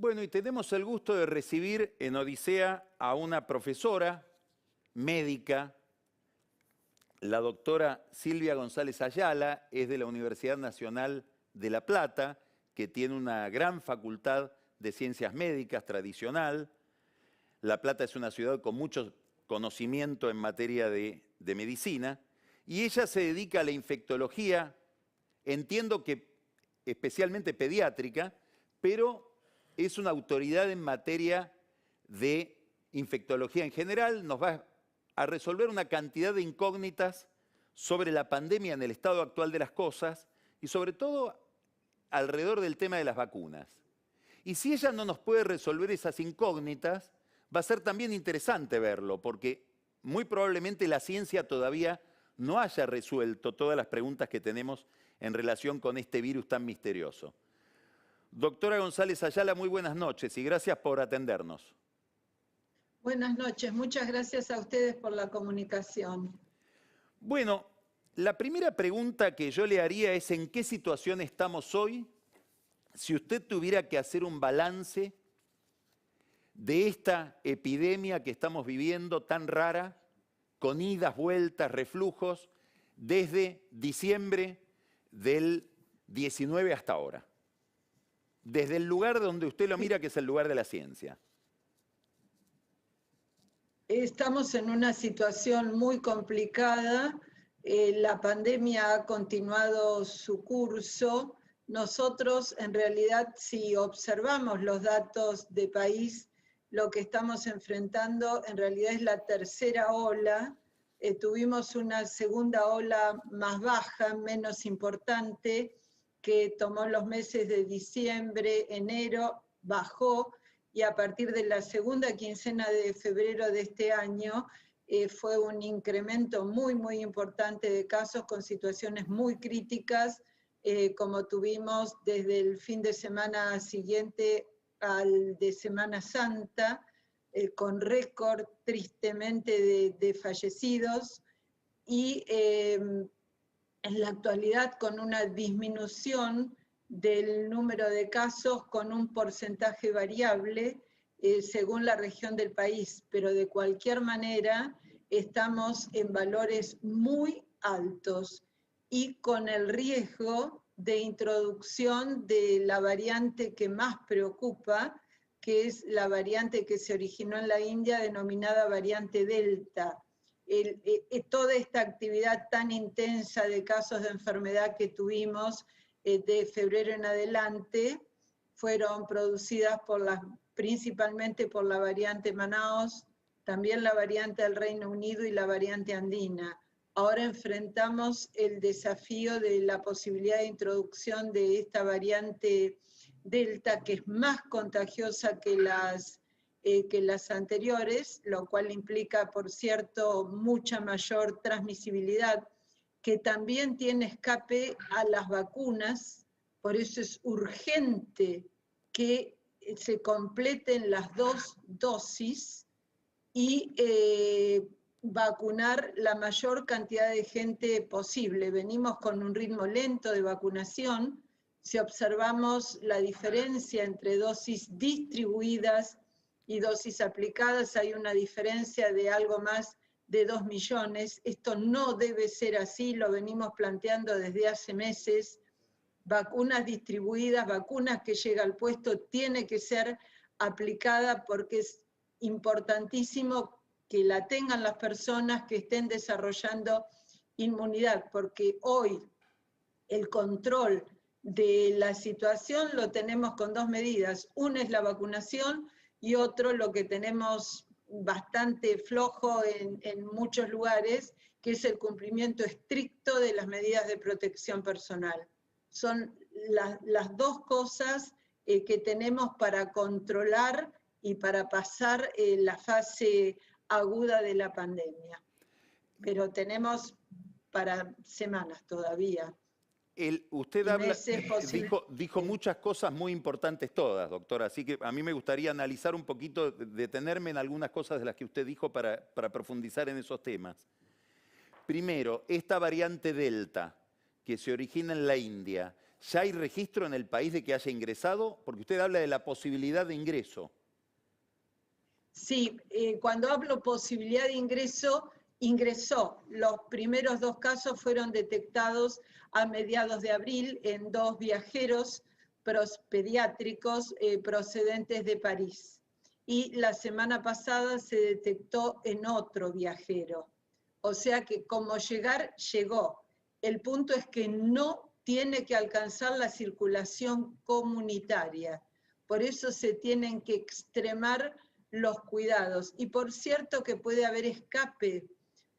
Bueno, y tenemos el gusto de recibir en Odisea a una profesora médica, la doctora Silvia González Ayala, es de la Universidad Nacional de La Plata, que tiene una gran facultad de ciencias médicas tradicional. La Plata es una ciudad con mucho conocimiento en materia de medicina, y ella se dedica a la infectología, entiendo que especialmente pediátrica, pero es una autoridad en materia de infectología en general, nos va a resolver una cantidad de incógnitas sobre la pandemia en el estado actual de las cosas y sobre todo alrededor del tema de las vacunas. Y si ella no nos puede resolver esas incógnitas, va a ser también interesante verlo, porque muy probablemente la ciencia todavía no haya resuelto todas las preguntas que tenemos en relación con este virus tan misterioso. Doctora González Ayala, muy buenas noches y gracias por atendernos. Buenas noches, muchas gracias a ustedes por la comunicación. Bueno, la primera pregunta que yo le haría es ¿en qué situación estamos hoy? Si usted tuviera que hacer un balance de esta epidemia que estamos viviendo tan rara, con idas, vueltas, reflujos, desde diciembre del 19 hasta ahora. Desde el lugar donde usted lo mira, que es el lugar de la ciencia. Estamos en una situación muy complicada. La pandemia ha continuado su curso. Nosotros, en realidad, si observamos los datos de país, lo que estamos enfrentando en realidad es la tercera ola. Tuvimos una segunda ola más baja, menos importante, que tomó los meses de diciembre, enero, bajó, y a partir de la segunda quincena de febrero de este año fue un incremento muy importante de casos con situaciones muy críticas, como tuvimos desde el fin de semana siguiente al de Semana Santa, con récord tristemente de fallecidos, y en la actualidad con una disminución del número de casos con un porcentaje variable según la región del país, pero de cualquier manera estamos en valores muy altos y con el riesgo de introducción de la variante que más preocupa, que es la variante que se originó en la India denominada variante Delta. Toda esta actividad tan intensa de casos de enfermedad que tuvimos de febrero en adelante fueron producidas principalmente por la variante Manaos, también la variante del Reino Unido y la variante andina. Ahora enfrentamos el desafío de la posibilidad de introducción de esta variante Delta, que es más contagiosa que las anteriores, lo cual implica, por cierto, mucha mayor transmisibilidad, que también tiene escape a las vacunas. Por eso es urgente que se completen las 2 dosis y vacunar la mayor cantidad de gente posible. Venimos con un ritmo lento de vacunación. Si observamos la diferencia entre dosis distribuidas y dosis aplicadas, hay una diferencia de algo más de 2 millones. Esto no debe ser así, lo venimos planteando desde hace meses. Vacunas distribuidas, vacunas que llega al puesto, tiene que ser aplicada porque es importantísimo que la tengan las personas que estén desarrollando inmunidad, porque hoy el control de la situación lo tenemos con 2 medidas. Una es la vacunación y otro lo que tenemos bastante flojo en muchos lugares, que es el cumplimiento estricto de las medidas de protección personal. Son las dos cosas que tenemos para controlar y para pasar la fase aguda de la pandemia. Pero tenemos para semanas todavía. Usted dijo muchas cosas muy importantes todas, doctora, así que a mí me gustaría analizar un poquito, detenerme en algunas cosas de las que usted dijo para profundizar en esos temas. Primero, esta variante Delta, que se origina en la India, ¿Ya hay registro en el país de que haya ingresado? Porque usted habla de la posibilidad de ingreso. Sí, cuando hablo posibilidad de ingreso, ingresó. Los primeros 2 casos fueron detectados a mediados de abril en 2 viajeros pediátricos procedentes de París. Y la semana pasada se detectó en otro viajero. O sea que como llegar, llegó. El punto es que no tiene que alcanzar la circulación comunitaria. Por eso se tienen que extremar los cuidados. Y por cierto que puede haber escape,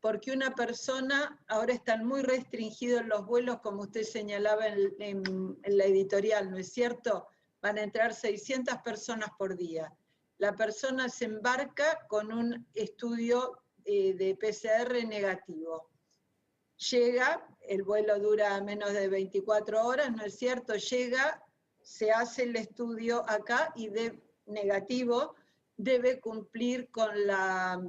porque una persona, ahora están muy restringidos los vuelos, como usted señalaba en la editorial, ¿no es cierto? Van a entrar 600 personas por día. La persona se embarca con un estudio de PCR negativo. Llega, el vuelo dura menos de 24 horas, ¿no es cierto? Llega, se hace el estudio acá y de negativo debe cumplir con la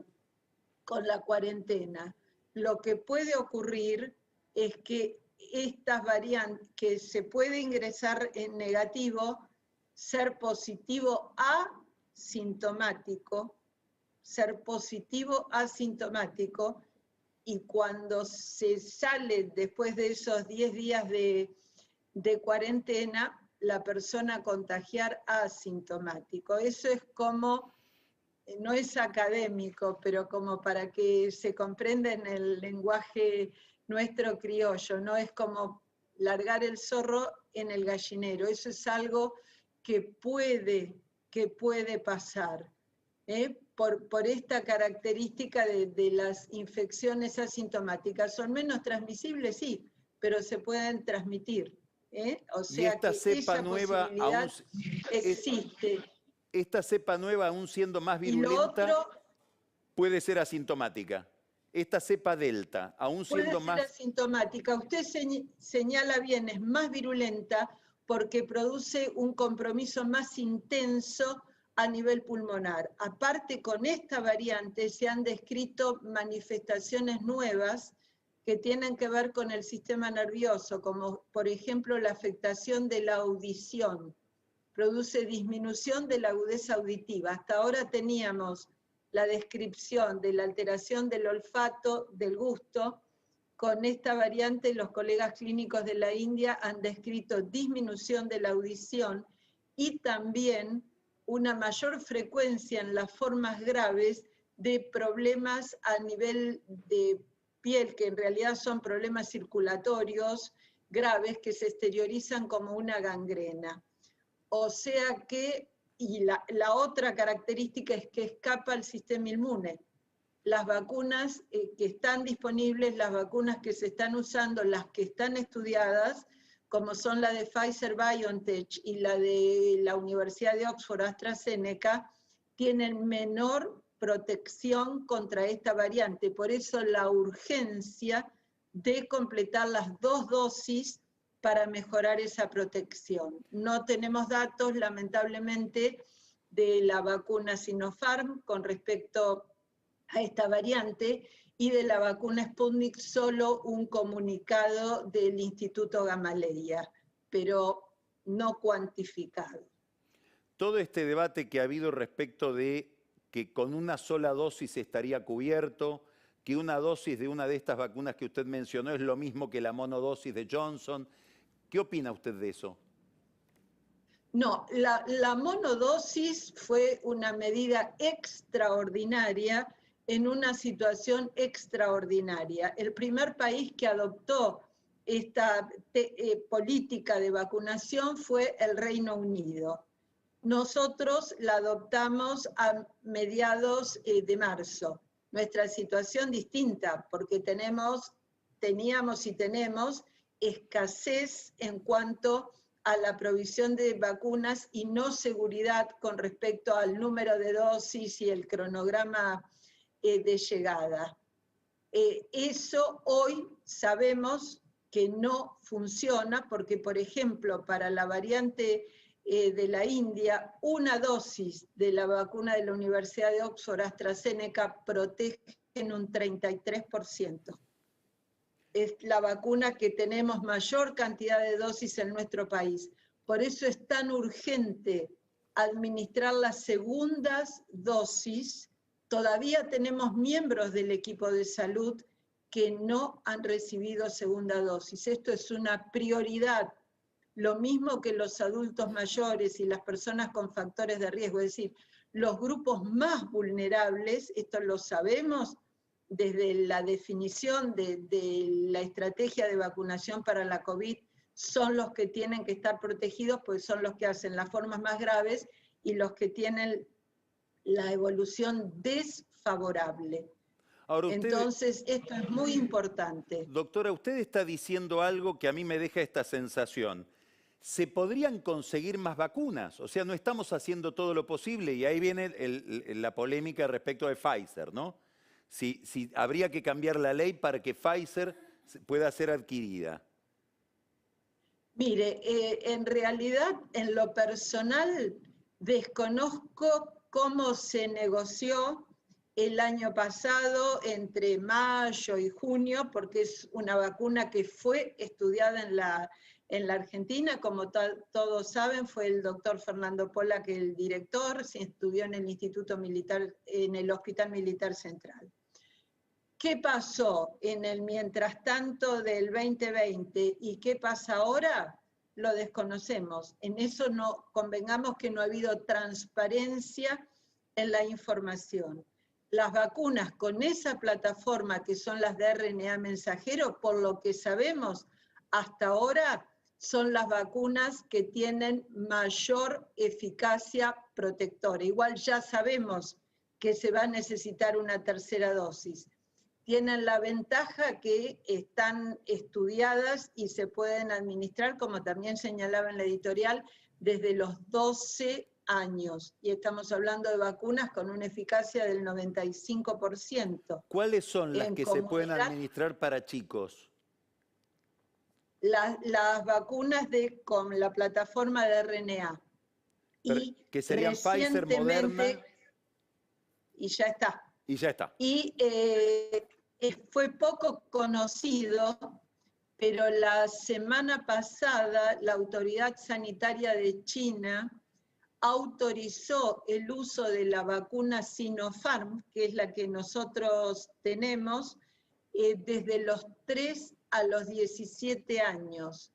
cuarentena. Lo que puede ocurrir es que estas variantes, que se puede ingresar en negativo, ser positivo asintomático, y cuando se sale después de esos 10 días de cuarentena, la persona contagiar asintomático. Eso es como, no es académico, pero como para que se comprenda en el lenguaje nuestro criollo, no es como largar el zorro en el gallinero. Eso es algo que puede pasar. Por esta característica de las infecciones asintomáticas. ¿Son menos transmisibles? Sí, pero se pueden transmitir. O Y sea esta que cepa esa nueva, posibilidad existe. esta cepa nueva, aún siendo más Y lo virulenta, otro puede ser asintomática. Esta cepa delta, aún puede siendo ser más... asintomática. Usted señala bien, es más virulenta porque produce un compromiso más intenso a nivel pulmonar. Aparte, con esta variante se han descrito manifestaciones nuevas que tienen que ver con el sistema nervioso, como por ejemplo la afectación de la audición. Produce disminución de la agudeza auditiva. Hasta ahora teníamos la descripción de la alteración del olfato, del gusto. Con esta variante, los colegas clínicos de la India han descrito disminución de la audición y también una mayor frecuencia en las formas graves de problemas a nivel de piel, que en realidad son problemas circulatorios graves que se exteriorizan como una gangrena. O sea que, y la otra característica es que escapa al sistema inmune. Las vacunas que están disponibles, las vacunas que se están usando, las que están estudiadas, como son la de Pfizer-BioNTech y la de la Universidad de Oxford AstraZeneca, tienen menor protección contra esta variante. Por eso la urgencia de completar las 2 dosis para mejorar esa protección. No tenemos datos, lamentablemente, de la vacuna Sinopharm con respecto a esta variante, y de la vacuna Sputnik solo un comunicado del Instituto Gamaleya, pero no cuantificado. Todo este debate que ha habido respecto de que con una sola dosis estaría cubierto, que una dosis de una de estas vacunas que usted mencionó es lo mismo que la monodosis de Johnson. ¿Qué opina usted de eso? No, la monodosis fue una medida extraordinaria en una situación extraordinaria. El primer país que adoptó esta política de vacunación fue el Reino Unido. Nosotros la adoptamos a mediados de marzo. Nuestra situación distinta, porque teníamos y tenemos escasez en cuanto a la provisión de vacunas y no seguridad con respecto al número de dosis y el cronograma de llegada. Eso hoy sabemos que no funciona porque, por ejemplo, para la variante de la India, una dosis de la vacuna de la Universidad de Oxford AstraZeneca protege en un 33%. es la vacuna que tenemos mayor cantidad de dosis en nuestro país. Por eso es tan urgente administrar las segundas dosis. Todavía tenemos miembros del equipo de salud que no han recibido segunda dosis. Esto es una prioridad, lo mismo que los adultos mayores y las personas con factores de riesgo, es decir, los grupos más vulnerables, esto lo sabemos desde la definición de la estrategia de vacunación para la COVID, son los que tienen que estar protegidos, pues son los que hacen las formas más graves y los que tienen la evolución desfavorable. Ahora usted, entonces, esto es muy importante. doctora, usted está diciendo algo que a mí me deja esta sensación. ¿Se podrían conseguir más vacunas? O sea, no estamos haciendo todo lo posible y ahí viene la polémica respecto de Pfizer, ¿no? Si habría que cambiar la ley para que Pfizer pueda ser adquirida. Mire, en realidad, en lo personal, desconozco cómo se negoció el año pasado entre mayo y junio, porque es una vacuna que fue estudiada en la Argentina, como todos saben, fue el doctor Fernando Pola que el director, se estudió en el Instituto Militar, en el Hospital Militar Central. ¿Qué pasó en el mientras tanto del 2020 y qué pasa ahora? Lo desconocemos. En eso no convengamos que no ha habido transparencia en la información. Las vacunas con esa plataforma que son las de RNA mensajero, por lo que sabemos hasta ahora, son las vacunas que tienen mayor eficacia protectora. Igual ya sabemos que se va a necesitar una tercera dosis. Tienen la ventaja que están estudiadas y se pueden administrar, como también señalaba en la editorial, desde los 12 años. Y estamos hablando de vacunas con una eficacia del 95%. ¿Cuáles son las que se pueden administrar para chicos? Las vacunas con la plataforma de RNA. Y que serían Pfizer, Moderna. Y ya está. Y ya está. Y fue poco conocido, pero la semana pasada la Autoridad Sanitaria de China autorizó el uso de la vacuna Sinopharm, que es la que nosotros tenemos, desde los 3 a los 17 años.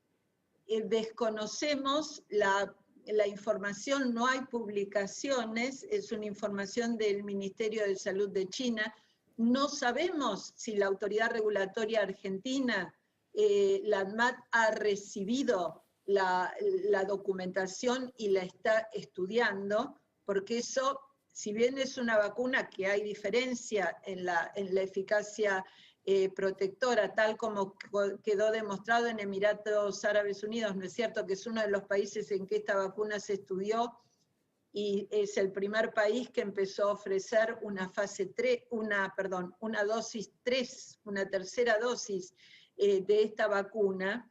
Desconocemos la información, no hay publicaciones, es una información del Ministerio de Salud de China. No sabemos si la autoridad regulatoria argentina, la ANMAT, ha recibido la documentación y la está estudiando, porque eso, si bien es una vacuna que hay diferencia en la eficacia protectora, tal como quedó demostrado en Emiratos Árabes Unidos, ¿no es cierto?, que es uno de los países en que esta vacuna se estudió y es el primer país que empezó a ofrecer una fase 3, una dosis 3, una tercera dosis de esta vacuna.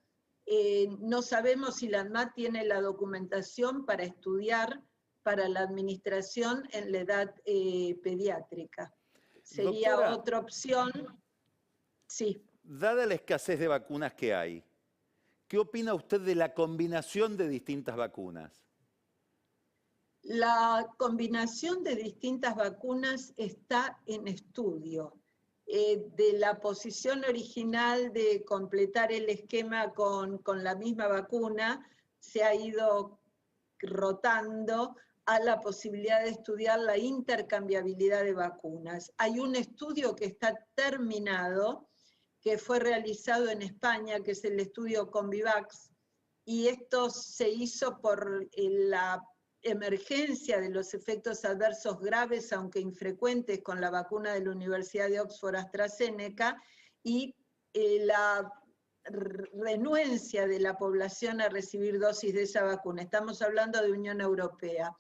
No sabemos si la ANMAT tiene la documentación para estudiar para la administración en la edad pediátrica. Sería Doctora, otra opción. Sí. Dada la escasez de vacunas que hay, ¿qué opina usted de la combinación de distintas vacunas? La combinación de distintas vacunas está en estudio. De la posición original de completar el esquema con la misma vacuna, se ha ido rotando a la posibilidad de estudiar la intercambiabilidad de vacunas. Hay un estudio que está terminado, que fue realizado en España, que es el estudio Convivax, y esto se hizo por la emergencia de los efectos adversos graves, aunque infrecuentes, con la vacuna de la Universidad de Oxford AstraZeneca, y la renuencia de la población a recibir dosis de esa vacuna. Estamos hablando de Unión Europea.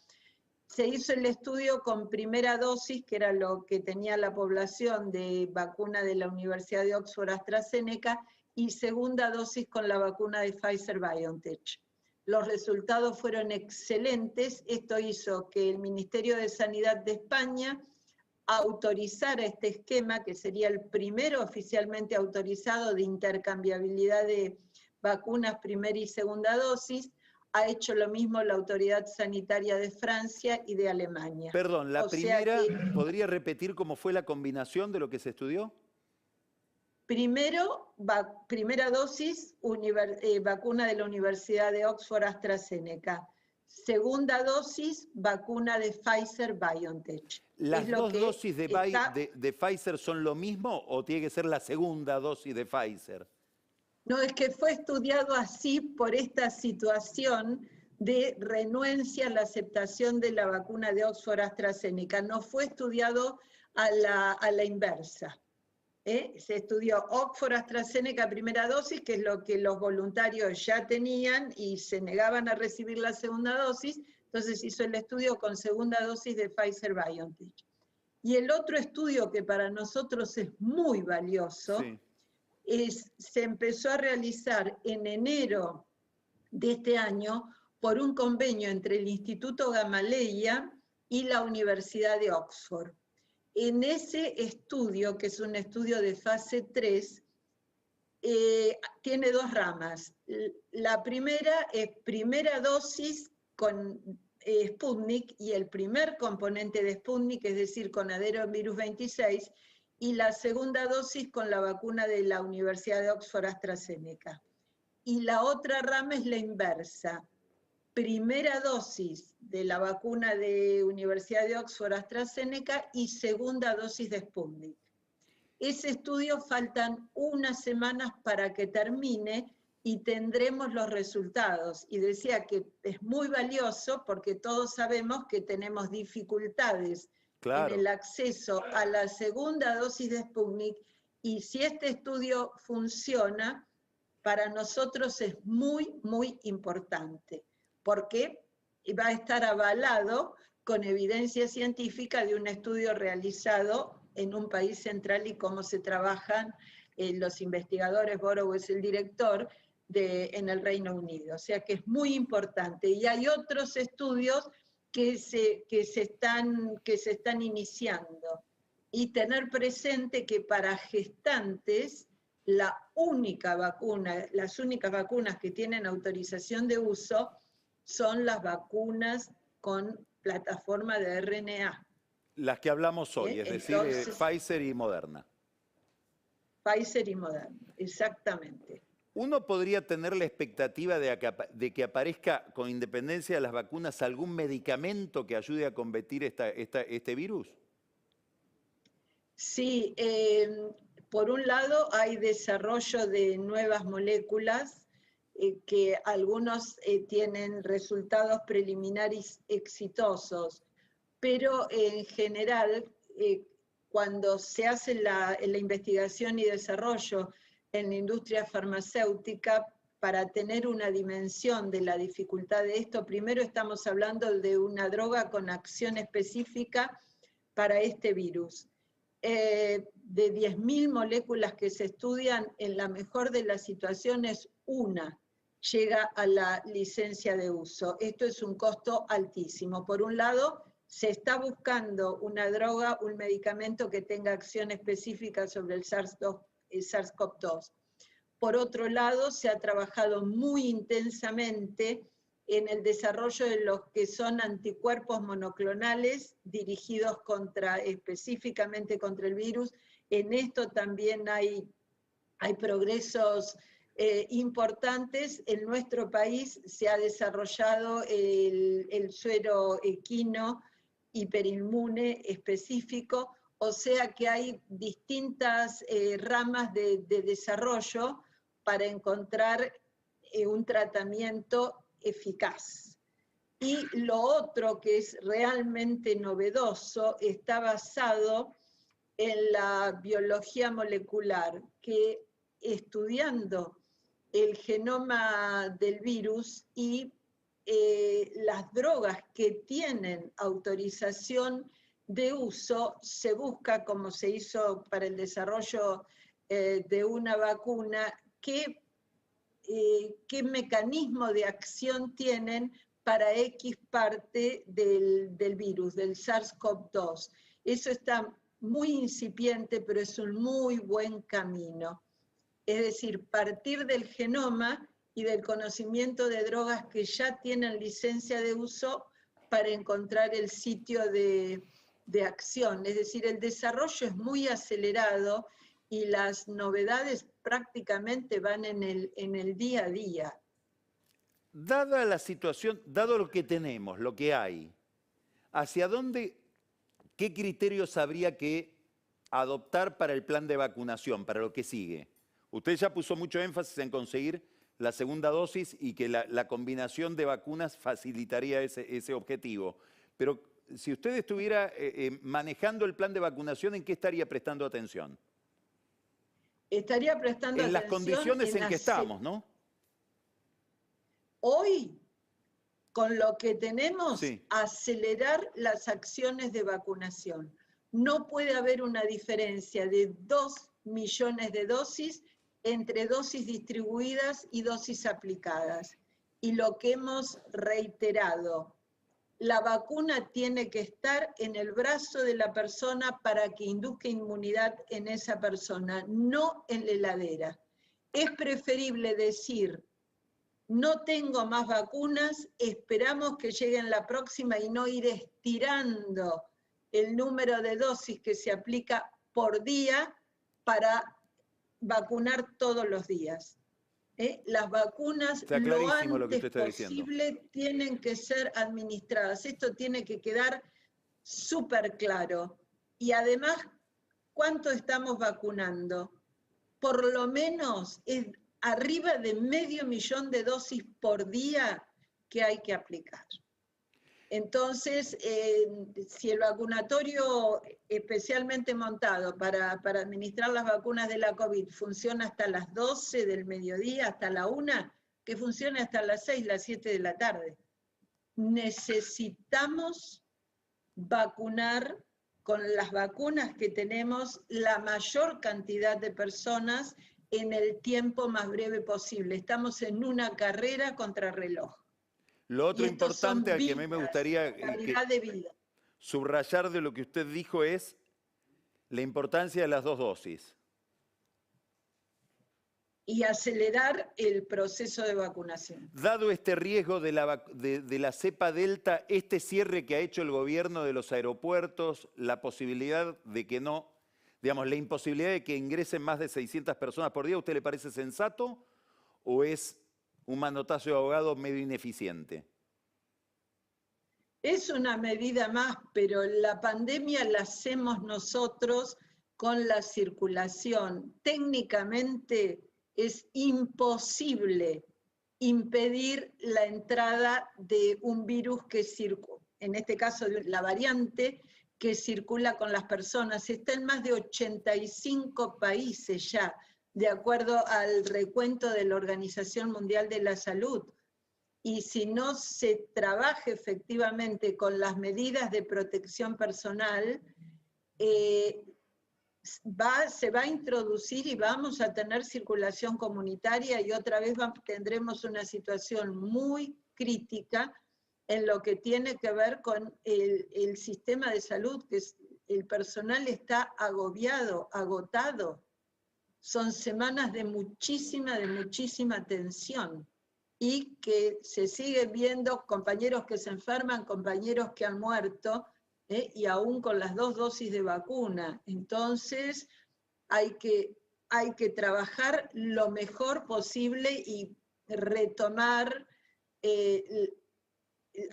Se hizo el estudio con primera dosis, que era lo que tenía la población de vacuna de la Universidad de Oxford AstraZeneca, y segunda dosis con la vacuna de Pfizer-BioNTech. Los resultados fueron excelentes. Esto hizo que el Ministerio de Sanidad de España autorizara este esquema, que sería el primero oficialmente autorizado de intercambiabilidad de vacunas primera y segunda dosis. Ha hecho lo mismo la Autoridad Sanitaria de Francia y de Alemania. Perdón, la O sea primera, que, ¿podría repetir cómo fue la combinación de lo que se estudió? primero, primera dosis, vacuna de la Universidad de Oxford AstraZeneca. Segunda dosis, vacuna de Pfizer-BioNTech. ¿Las Es lo dos que dosis está... de Pfizer son lo mismo o tiene que ser la segunda dosis de Pfizer? No, es que fue estudiado así por esta situación de renuencia a la aceptación de la vacuna de Oxford AstraZeneca. No fue estudiado a la inversa. Se estudió Oxford AstraZeneca primera dosis, que es lo que los voluntarios ya tenían y se negaban a recibir la segunda dosis, entonces hizo el estudio con segunda dosis de Pfizer-BioNTech. Y el otro estudio que para nosotros es muy valioso, Sí. se empezó a realizar en enero de este año por un convenio entre el Instituto Gamaleya y la Universidad de Oxford. En ese estudio, que es un estudio de fase 3, tiene dos ramas. La primera es primera dosis con Sputnik y el primer componente de Sputnik, es decir, con adenovirus 26, y la segunda dosis con la vacuna de la Universidad de Oxford AstraZeneca. Y la otra rama es la inversa. Primera dosis de la vacuna de Universidad de Oxford AstraZeneca y segunda dosis de Sputnik. Ese estudio faltan unas semanas para que termine y tendremos los resultados. Y decía que es muy valioso porque todos sabemos que tenemos dificultades en Claro. el acceso a la segunda dosis de Sputnik, y si este estudio funciona, para nosotros es muy, muy importante, porque va a estar avalado con evidencia científica de un estudio realizado en un país central y cómo se trabajan los investigadores. Borough es el director en el Reino Unido, o sea que es muy importante. Y hay otros estudios que se están iniciando. Y tener presente que para gestantes, las únicas vacunas que tienen autorización de uso son las vacunas con plataforma de RNA. Las que hablamos hoy, es decir, Entonces, Pfizer y Moderna. Pfizer y Moderna, exactamente. ¿Uno podría tener la expectativa de que aparezca, con independencia de las vacunas, algún medicamento que ayude a combatir este virus? Sí, por un lado hay desarrollo de nuevas moléculas que algunos tienen resultados preliminares exitosos, pero en general, cuando se hace la investigación y desarrollo en la industria farmacéutica, para tener una dimensión de la dificultad de esto, primero estamos hablando de una droga con acción específica para este virus. De 10.000 moléculas que se estudian, en la mejor de las situaciones, una llega a la licencia de uso. Esto es un costo altísimo. Por un lado, se está buscando una droga, un medicamento que tenga acción específica sobre el SARS-CoV-2. Por otro lado, se ha trabajado muy intensamente en el desarrollo de los que son anticuerpos monoclonales dirigidos específicamente contra el virus. En esto también hay progresos importantes. En nuestro país se ha desarrollado el suero equino hiperinmune específico, o sea que hay distintas ramas de desarrollo para encontrar un tratamiento eficaz. Y lo otro que es realmente novedoso está basado en la biología molecular, que estudiando el genoma del virus y las drogas que tienen autorización de uso, se busca, como se hizo para el desarrollo de una vacuna, qué mecanismo de acción tienen para X parte del virus, del SARS-CoV-2. Eso está muy incipiente, pero es un muy buen camino. Es decir, partir del genoma y del conocimiento de drogas que ya tienen licencia de uso para encontrar el sitio de acción. Es decir, el desarrollo es muy acelerado y las novedades prácticamente van en el día a día. Dada la situación, dado lo que tenemos, lo que hay, ¿hacia dónde, qué criterios habría que adoptar para el plan de vacunación, para lo que sigue? Usted ya puso mucho énfasis en conseguir la segunda dosis y que la combinación de vacunas facilitaría ese objetivo. Pero si usted estuviera manejando el plan de vacunación, ¿en qué estaría prestando atención? Estaría prestando En las atención condiciones en que estamos, ¿no? Hoy, con lo que tenemos, Sí. acelerar las acciones de vacunación. No puede haber una diferencia de 2 millones de dosis entre dosis distribuidas y dosis aplicadas. Y lo que hemos reiterado, la vacuna tiene que estar en el brazo de la persona para que induzca inmunidad en esa persona, no en la heladera. Es preferible decir, no tengo más vacunas, esperamos que lleguen la próxima y no ir estirando el número de dosis que se aplica por día para vacunar todos los días. Las vacunas Está lo clarísimo lo que antes usted está diciendo. posible tienen que ser administradas. Esto tiene que quedar súper claro. Y además, ¿cuánto estamos vacunando? Por lo menos es arriba de 500.000 de dosis por día que hay que aplicar. Entonces, si el vacunatorio especialmente montado para administrar las vacunas de la COVID funciona hasta las 12 del mediodía, hasta la 1, que funcione hasta las 6, las 7 de la tarde. Necesitamos vacunar con las vacunas que tenemos la mayor cantidad de personas en el tiempo más breve posible. Estamos en una carrera contra reloj. Lo otro Y estos son importante que a mí me vidas, gustaría calidad de vida. subrayar de lo que usted dijo es la importancia de las 2 dosis. Y acelerar el proceso de vacunación. Dado este riesgo de la cepa Delta, este cierre que ha hecho el gobierno de los aeropuertos, la posibilidad de que no, digamos, la imposibilidad de que ingresen más de 600 personas por día, ¿a usted le parece sensato o es un manotazo de ahogado medio ineficiente? Es una medida más, pero la pandemia la hacemos nosotros con la circulación. Técnicamente es imposible impedir la entrada de un virus que circula, en este caso la variante que circula con las personas. Está en más de 85 países ya, de acuerdo al recuento de la Organización Mundial de la Salud. Y si no se trabaja efectivamente con las medidas de protección personal, se va a introducir y vamos a tener circulación comunitaria y otra vez tendremos una situación muy crítica en lo que tiene que ver con el sistema de salud, que el personal está agobiado, agotado. Son semanas de muchísima tensión y que se siguen viendo compañeros que se enferman, compañeros que han muerto, y aún con las 2 dosis de vacuna. Entonces, hay que trabajar lo mejor posible y retomar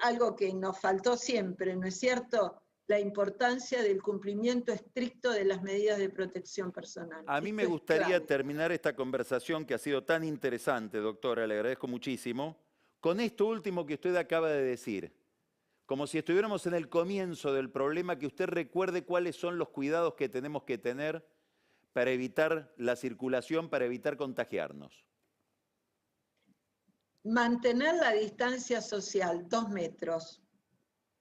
algo que nos faltó siempre, ¿no es cierto? La importancia del cumplimiento estricto de las medidas de protección personal. A mí me gustaría terminar esta conversación que ha sido tan interesante, doctora, le agradezco muchísimo, con esto último que usted acaba de decir. Como si estuviéramos en el comienzo del problema, que usted recuerde cuáles son los cuidados que tenemos que tener para evitar la circulación, para evitar contagiarnos. Mantener la distancia social, 2 metros,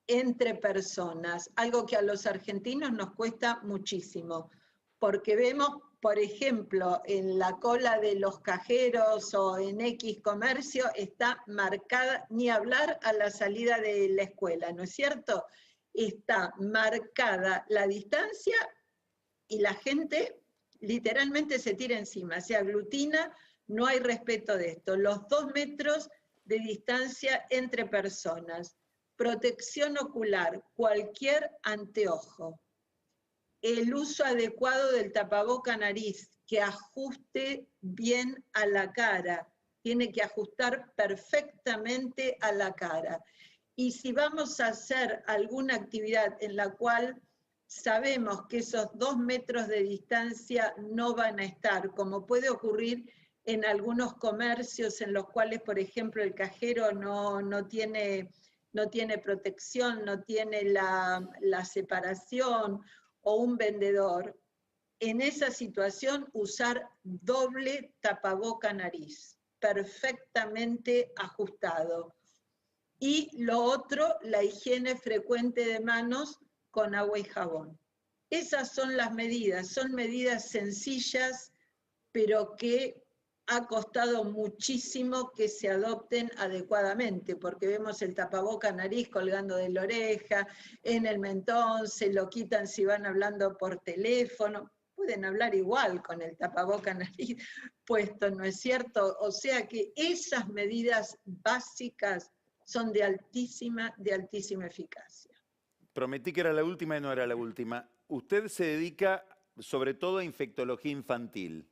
entre personas, algo que a los argentinos nos cuesta muchísimo, porque vemos, por ejemplo, en la cola de los cajeros o en X comercio está marcada, ni hablar a la salida de la escuela, ¿no es cierto? está marcada la distancia y la gente literalmente se tira encima, se aglutina, no hay respeto de esto. Los 2 metros de distancia entre personas, protección ocular, cualquier anteojo, el uso adecuado del tapaboca nariz, que ajuste bien a la cara, tiene que ajustar perfectamente a la cara. Y si vamos a hacer alguna actividad en la cual sabemos que esos 2 metros de distancia no van a estar, como puede ocurrir en algunos comercios en los cuales, por ejemplo, el cajero no tiene protección, no tiene la separación, o un vendedor, en esa situación usar doble tapaboca nariz, perfectamente ajustado. Y lo otro, la higiene frecuente de manos con agua y jabón. Esas son las medidas, son medidas sencillas, pero que ha costado muchísimo que se adopten adecuadamente, porque vemos el tapaboca nariz colgando de la oreja, en el mentón, se lo quitan si van hablando por teléfono, pueden hablar igual con el tapaboca nariz puesto, ¿no es cierto? O sea que esas medidas básicas son de altísima eficacia. Prometí que era la última y no era la última. Usted se dedica sobre todo a infectología infantil.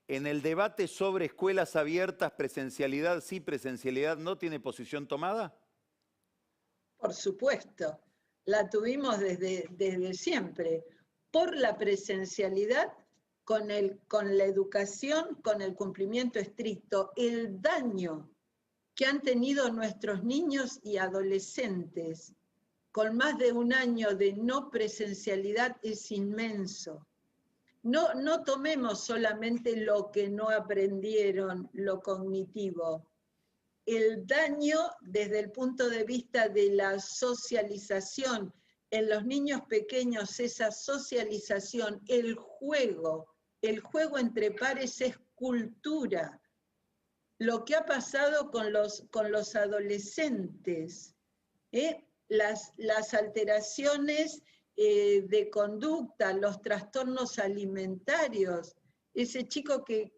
En el debate sobre escuelas abiertas, presencialidad sí, presencialidad no, ¿tiene posición tomada? Por supuesto, la tuvimos desde siempre. Por la presencialidad, con la educación, con el cumplimiento estricto, el daño que han tenido nuestros niños y adolescentes con más de un año de no presencialidad es inmenso. No tomemos solamente lo que no aprendieron, lo cognitivo. El daño desde el punto de vista de la socialización, en los niños pequeños esa socialización, el juego entre pares es cultura. Lo que ha pasado con los adolescentes, las alteraciones de conducta, los trastornos alimentarios, ese chico que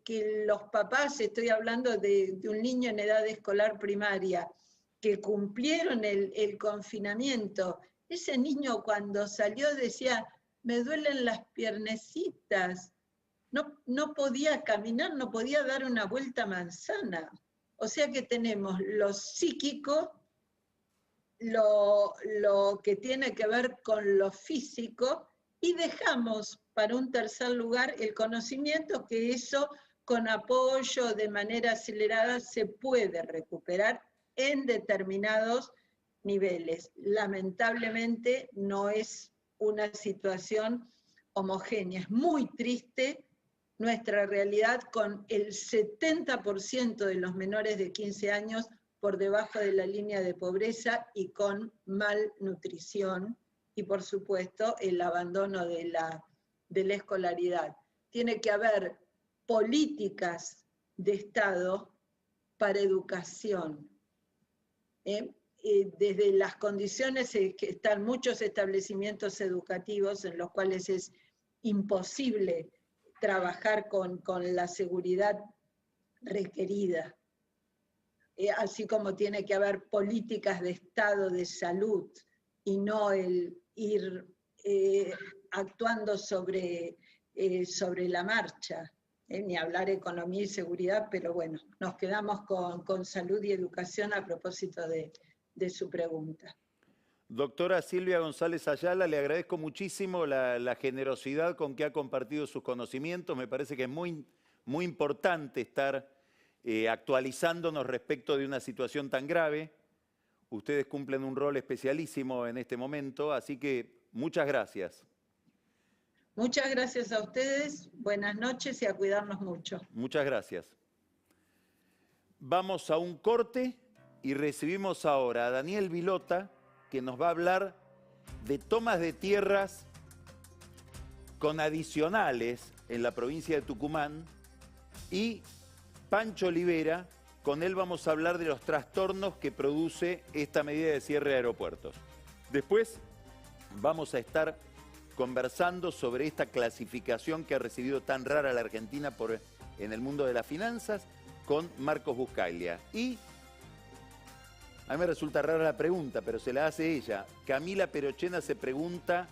los papás, estoy hablando de un niño en edad escolar primaria, que cumplieron el confinamiento, ese niño cuando salió decía, me duelen las piernecitas, no podía caminar, no podía dar una vuelta a manzana. O sea que tenemos lo psíquico, lo que tiene que ver con lo físico, y dejamos para un tercer lugar el conocimiento, que eso con apoyo de manera acelerada se puede recuperar en determinados niveles. Lamentablemente no es una situación homogénea, es muy triste nuestra realidad con el 70% de los menores de 15 años por debajo de la línea de pobreza y con malnutrición, y por supuesto el abandono de la escolaridad. Tiene que haber políticas de Estado para educación. Desde las condiciones que están muchos establecimientos educativos en los cuales es imposible trabajar con la seguridad requerida. Así como tiene que haber políticas de Estado de salud y no el ir actuando sobre la marcha, ni hablar economía y seguridad, pero bueno, nos quedamos con salud y educación a propósito de su pregunta. Doctora Silvia González Ayala, le agradezco muchísimo la generosidad con que ha compartido sus conocimientos. Me parece que es muy importante estar actualizándonos respecto de una situación tan grave. Ustedes cumplen un rol especialísimo en este momento, así que muchas gracias. Muchas gracias a ustedes, buenas noches y a cuidarnos mucho. Muchas gracias. Vamos a un corte y recibimos ahora a Daniel Vilota, que nos va a hablar de tomas de tierras con adicionales en la provincia de Tucumán, y Pancho Olivera, con él vamos a hablar de los trastornos que produce esta medida de cierre de aeropuertos. Después vamos a estar conversando sobre esta clasificación que ha recibido tan rara la Argentina en el mundo de las finanzas con Marcos Buscaglia. Y a mí me resulta rara la pregunta, pero se la hace ella. Camila Perochena se pregunta,